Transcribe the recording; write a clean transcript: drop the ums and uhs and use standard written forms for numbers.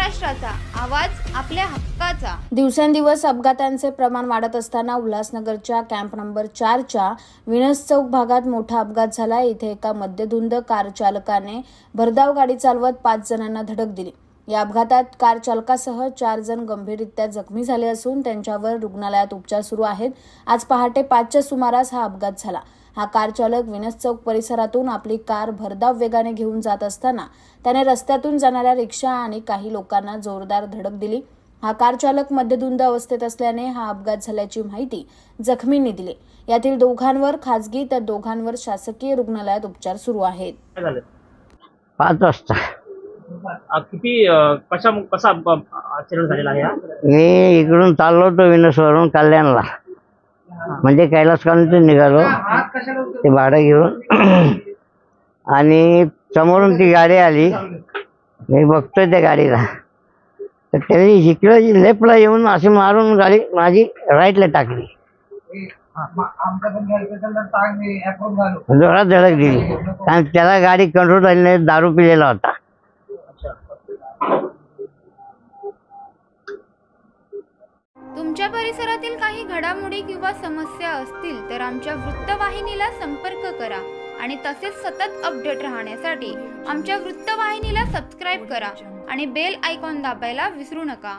महाराष्ट्राचा आवाज आपल्या हक्काचा। दिवसेंदिवस अपघातांचे प्रमाण वाढत असताना उल्हासनगरच्या कॅम्प नंबर 4च्या विनस चौक भागात मोठा अपघात झाला। इथे एका मद्यधुंद कार चालकाने भरधाव गाडी चालवत 5 जणांना धडक दिली। या अपघातात कार चालकासह 4 जण गंभीररित्या जखमी झाले असून त्यांच्यावर रुग्णालयात उपचार सुरू आहेत। आज पहाटे 5च्या सुमारास हा अपघात झाला। हा कार चालक विनस चौक परिसरातून आपली कार भरधाव वेगाने घेऊन जात असताना त्याने रस्त्यातून जाणाऱ्या रिक्षा आणि काही लोकांना जोरदार धडक दिली। हा कार चालक मद्यधुंद अवस्थेत असल्याने हा अपघात झाल्याची माहिती जखमींनी दिली। यातील दोघांवर खासगी तर दोघांवर शासकीय रुग्णालयात उपचार सुरू आहेत। 5 वाजता किती कसा ऍक्सिडेंट झालेला आहे? मी इकडून चाललो होतो विनसवरून कल्याणला, म्हणजे कैलासकांतून निघालो ते भाडं घेऊन आणि समोरून ती गाडी आली। मी बघतोय त्या गाडीला, तर त्यांनी इकडं लेफ्टला येऊन अशी मारून गाडी माझी राईटला टाकली, जोरात धडक दिली। कारण त्याला गाडी कंट्रोल झाली नाही, दारू पिलेला होता। तुमच्या परिसरातील काही घडामोडी किंवा समस्या असतील तर आमच्या वृत्तवाहिनीला संपर्क करा आणि तसेच सतत अपडेट राहण्यासाठी आमच्या वृत्तवाहिनीला सबस्क्राइब करा आणि बेल आयकॉन दाबायला विसरू नका।